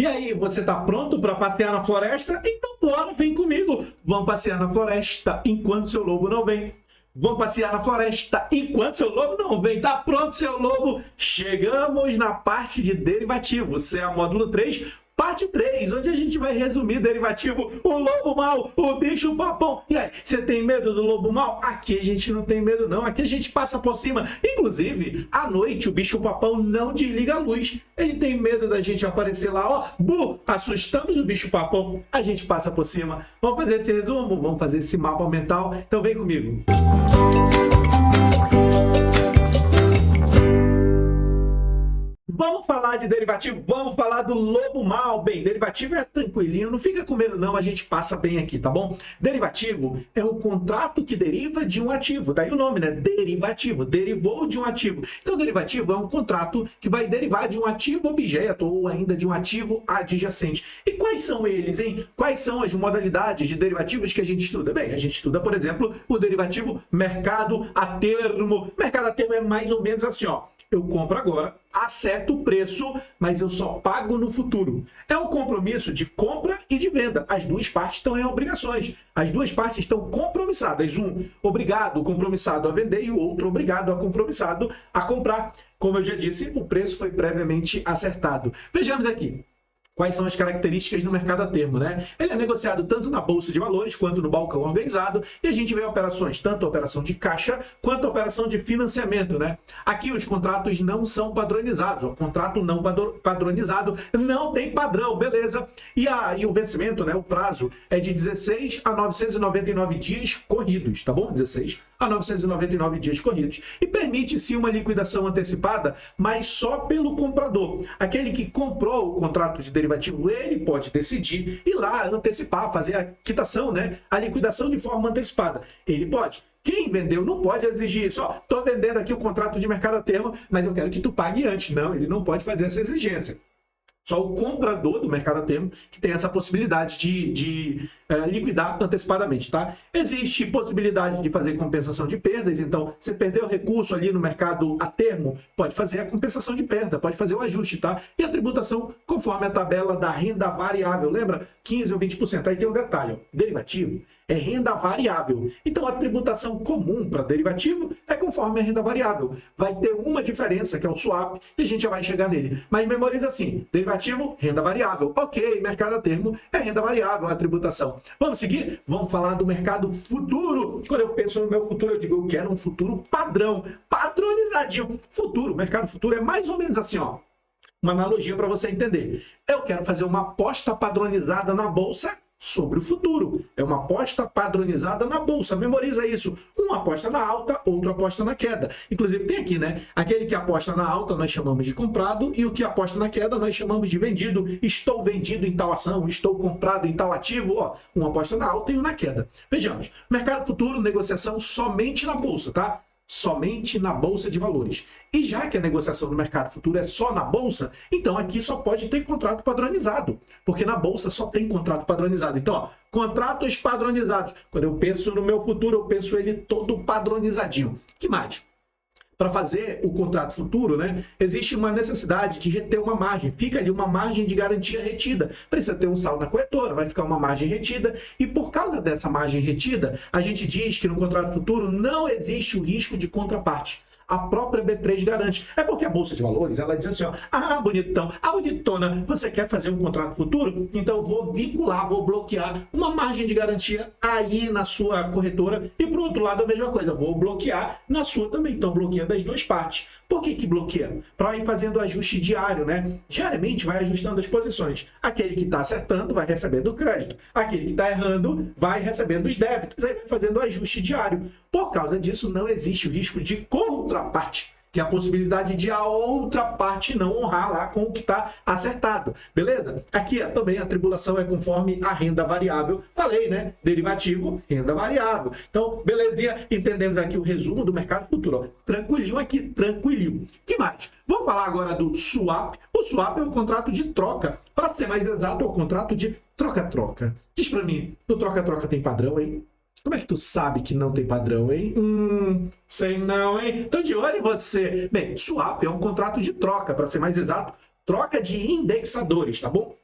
E aí, você tá pronto para passear na floresta? Então bora, vem comigo. Vamos passear na floresta enquanto seu lobo não vem. Vamos passear na floresta enquanto seu lobo não vem. Tá pronto, seu lobo? Chegamos na parte de derivativos. Você é a módulo 3, parte 3, onde a gente vai resumir derivativo, o lobo mau, o bicho papão. E aí, você tem medo do lobo mau? Aqui a gente não tem medo não, aqui a gente passa por cima. Inclusive, à noite o bicho papão não desliga a luz. Ele tem medo da gente aparecer lá, ó, assustamos o bicho papão, a gente passa por cima. Vamos fazer esse resumo, vamos fazer esse mapa mental, então vem comigo. Vamos falar de derivativo, vamos falar do lobo mau. Bem, derivativo é tranquilinho, não fica com medo não, a gente passa bem aqui, tá bom? Derivativo é um contrato que deriva de um ativo, daí o nome, né? Derivativo, derivou de um ativo. Então, derivativo é um contrato que vai derivar de um ativo objeto ou ainda de um ativo adjacente. E quais são eles, hein? Quais são as modalidades de derivativos que a gente estuda? Bem, a gente estuda, por exemplo, o derivativo mercado a termo. Mercado a termo é mais ou menos assim, ó. Eu compro agora, acerto o preço, mas eu só pago no futuro. É um compromisso de compra e de venda. As duas partes estão em obrigações. As duas partes estão compromissadas. Um obrigado, compromissado a vender, e o outro obrigado, compromissado a comprar. Como eu já disse, o preço foi previamente acertado. Vejamos aqui. Quais são as características do mercado a termo, né? Ele é negociado tanto na Bolsa de Valores quanto no balcão organizado, e a gente vê operações, tanto a operação de caixa quanto a operação de financiamento, né? Aqui os contratos não são padronizados, o contrato não padronizado não tem padrão, beleza? E o vencimento, né? O prazo é de 16 a 999 dias corridos, tá bom? 16 a 999 dias corridos. E permite-se uma liquidação antecipada, mas só pelo comprador. Aquele que comprou o contrato de derivativo, ele pode decidir ir lá antecipar, fazer a quitação, né? A liquidação de forma antecipada. Ele pode. Quem vendeu não pode exigir isso. Ó, tô vendendo aqui o contrato de mercado a termo, mas eu quero que tu pague antes. Não, ele não pode fazer essa exigência. Só o comprador do mercado a termo que tem essa possibilidade de liquidar antecipadamente, tá? Existe possibilidade de fazer compensação de perdas, então, você perdeu o recurso ali no mercado a termo, pode fazer a compensação de perda, pode fazer o ajuste, tá? E a tributação conforme a tabela da renda variável, lembra? 15% ou 20%. Aí tem um detalhe, ó, derivativo é renda variável. Então, a tributação comum para derivativo é conforme a renda variável. Vai ter uma diferença, que é o swap, e a gente já vai chegar nele. Mas memoriza assim, derivativo, renda variável. Ok, mercado a termo é renda variável, a tributação. Vamos seguir? Vamos falar do mercado futuro. Quando eu penso no meu futuro, eu digo, eu quero um futuro padrão, padronizadinho. Futuro, mercado futuro é mais ou menos assim, ó. Uma analogia para você entender. Eu quero fazer uma aposta padronizada na bolsa sobre o futuro. É uma aposta padronizada na bolsa. Memoriza isso. Uma aposta na alta, outra aposta na queda. Inclusive tem aqui, né? Aquele que aposta na alta nós chamamos de comprado e o que aposta na queda nós chamamos de vendido. Estou vendido em tal ação, estou comprado em tal ativo. Ó, uma aposta na alta e uma na queda. Vejamos. Mercado futuro, negociação somente na bolsa, tá? Somente na Bolsa de Valores. E já que a negociação no mercado futuro é só na Bolsa, então aqui só pode ter contrato padronizado, porque na Bolsa só tem contrato padronizado. Então, ó, contratos padronizados. Quando eu penso no meu futuro, eu penso ele todo padronizadinho. Que mais? Para fazer o contrato futuro, né, existe uma necessidade de reter uma margem. Fica ali uma margem de garantia retida. Precisa ter um saldo na corretora, vai ficar uma margem retida. E por causa dessa margem retida, a gente diz que no contrato futuro não existe o risco de contraparte. A própria B3 garante. É porque a Bolsa de Valores, ela diz assim, ó, ah, bonitão, ah, bonitona, você quer fazer um contrato futuro? Então eu vou vincular, vou bloquear uma margem de garantia aí na sua corretora e pro outro lado a mesma coisa, eu vou bloquear na sua também. Então bloqueia das duas partes. Por que bloqueia? Para ir fazendo ajuste diário, né? Diariamente vai ajustando as posições. Aquele que está acertando vai recebendo o crédito. Aquele que está errando vai recebendo os débitos. Aí vai fazendo o ajuste diário. Por causa disso, não existe o risco de contraparte, que é a possibilidade de a outra parte não honrar lá com o que está acertado. Beleza? Aqui também a tributação é conforme a renda variável. Falei, né? Derivativo, renda variável. Então, belezinha? Entendemos aqui o resumo do mercado futuro. Ó. Tranquilinho aqui, tranquilinho. Que mais? Vamos falar agora do swap. O swap é o contrato de troca. Para ser mais exato, é o contrato de troca-troca. Diz para mim, no troca-troca tem padrão, hein? Como é que tu sabe que não tem padrão, hein? Sei não, hein? Tô de olho em você. Bem, swap é um contrato de troca, para ser mais exato, troca de indexadores, tá bom?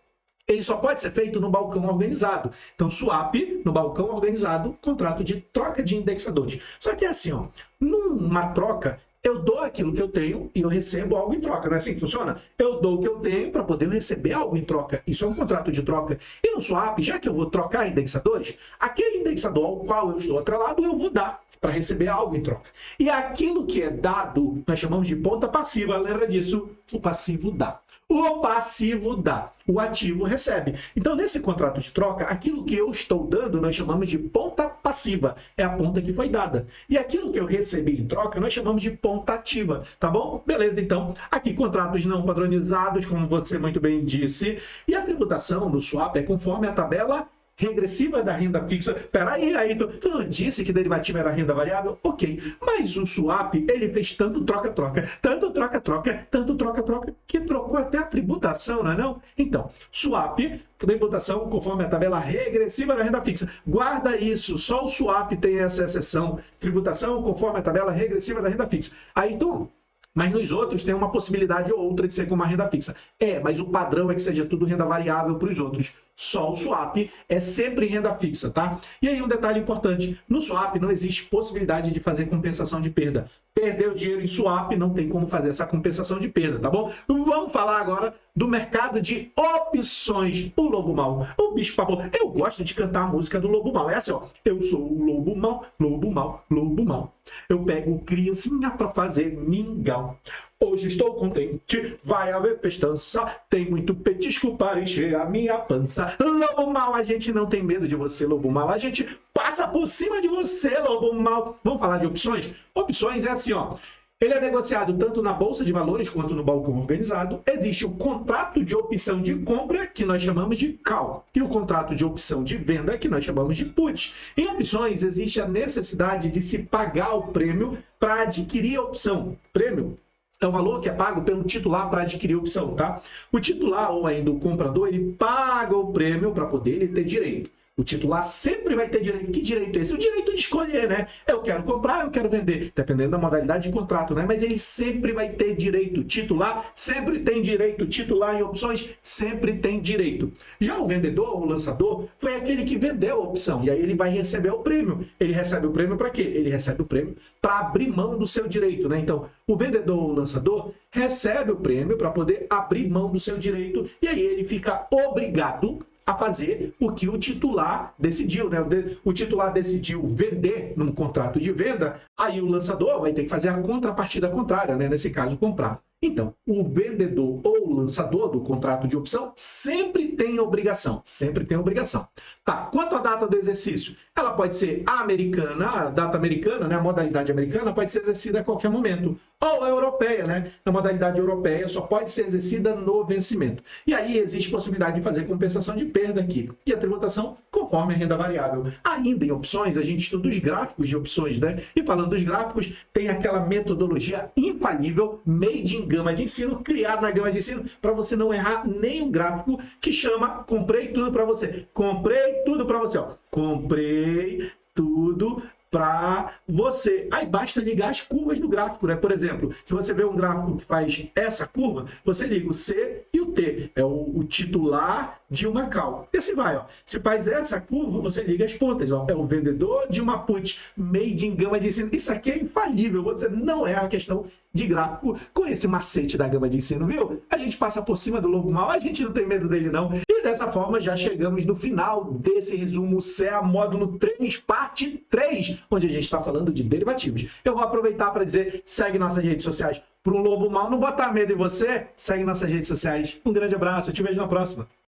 ele só pode ser feito no balcão organizado. Então, swap no balcão organizado, contrato de troca de indexadores. Só que é assim, ó, numa troca, eu dou aquilo que eu tenho e eu recebo algo em troca. Não é assim que funciona? Eu dou o que eu tenho para poder receber algo em troca. Isso é um contrato de troca. E no swap, já que eu vou trocar indexadores, aquele indexador ao qual eu estou atrelado, eu vou dar para receber algo em troca. E aquilo que é dado, nós chamamos de ponta passiva. Lembra disso? O passivo dá. O passivo dá. O ativo recebe. Então, nesse contrato de troca, aquilo que eu estou dando, nós chamamos de ponta passiva. É a ponta que foi dada. E aquilo que eu recebi em troca, nós chamamos de ponta ativa. Tá bom? Beleza, então. Aqui, contratos não padronizados, como você muito bem disse. E a tributação do swap é conforme a tabela regressiva da renda fixa. Peraí, tu não disse que derivativo era renda variável? Ok, mas o swap, ele fez tanto troca-troca, tanto troca-troca, tanto troca-troca, que trocou até a tributação, não é não? Então, swap, tributação conforme a tabela regressiva da renda fixa. Guarda isso, só o swap tem essa exceção. Tributação conforme a tabela regressiva da renda fixa. Aí, então, mas nos outros tem uma possibilidade ou outra de ser com uma renda fixa. Mas o padrão é que seja tudo renda variável para os outros. Só o swap é sempre renda fixa, tá? E aí um detalhe importante, no swap não existe possibilidade de fazer compensação de perda. Perdeu dinheiro em swap, não tem como fazer essa compensação de perda, tá bom? Vamos falar agora do mercado de opções. O Lobo Mau, o bicho papão. Eu gosto de cantar a música do Lobo Mau. É assim, ó. Eu sou o Lobo Mau, Lobo Mau, Lobo Mau. Eu pego criancinha pra fazer mingau. Hoje estou contente, vai haver festança, tem muito petisco para encher a minha pança. Lobo Mau, a gente não tem medo de você, Lobo Mau. A gente passa por cima de você, Lobo Mau. Vamos falar de opções? Opções é assim, ó. Ele é negociado tanto na Bolsa de Valores quanto no balcão organizado. Existe o contrato de opção de compra, que nós chamamos de call, e o contrato de opção de venda, que nós chamamos de put. Em opções, existe a necessidade de se pagar o prêmio para adquirir a opção. Prêmio é o valor que é pago pelo titular para adquirir a opção, tá? O titular ou ainda o comprador, ele paga o prêmio para poder ele ter direito. O titular sempre vai ter direito. Que direito é esse? O direito de escolher, né? Eu quero comprar, eu quero vender. Dependendo da modalidade de contrato, né? Mas ele sempre vai ter direito. Titular sempre tem direito. Titular em opções sempre tem direito. Já o vendedor, o lançador, foi aquele que vendeu a opção. E aí ele vai receber o prêmio. Ele recebe o prêmio para quê? Ele recebe o prêmio para abrir mão do seu direito, né? Então, o vendedor ou o lançador recebe o prêmio para poder abrir mão do seu direito. E aí ele fica obrigado a fazer o que o titular decidiu, né? O titular decidiu vender num contrato de venda, aí o lançador vai ter que fazer a contrapartida contrária, né? Nesse caso, comprar. Então, o vendedor ou o lançador do contrato de opção sempre tem obrigação. Sempre tem obrigação. Tá, quanto à data do exercício? Ela pode ser americana, a data americana, né? A modalidade americana pode ser exercida a qualquer momento. Ou a europeia, né? Na modalidade europeia só pode ser exercida no vencimento. E aí existe possibilidade de fazer compensação de perda aqui. E a tributação conforme a renda variável. Ainda em opções, a gente estuda os gráficos de opções, né? E falando dos gráficos, tem aquela metodologia infalível, made in gama de ensino, criado na gama de ensino, para você não errar nenhum gráfico, que chama Comprei Tudo para Você. Comprei tudo para você, ó. Comprei tudo para você. Aí basta ligar as curvas do gráfico, né? Por exemplo, se você vê um gráfico que faz essa curva, você liga o C e o T. É o titular de uma call. E assim vai, ó. Se faz essa curva, você liga as pontas, ó. É o vendedor de uma put, made in gama de ensino. Isso aqui é infalível. Você não erra a questão de gráfico com esse macete da gama de ensino, viu? A gente passa por cima do Lobo Mau, a gente não tem medo dele, não. E dessa forma, já chegamos no final desse resumo CEA módulo 3, parte 3, onde a gente está falando de derivativos. Eu vou aproveitar para dizer, segue nossas redes sociais. Para o Lobo Mau não botar medo em você, segue nossas redes sociais. Um grande abraço, eu te vejo na próxima.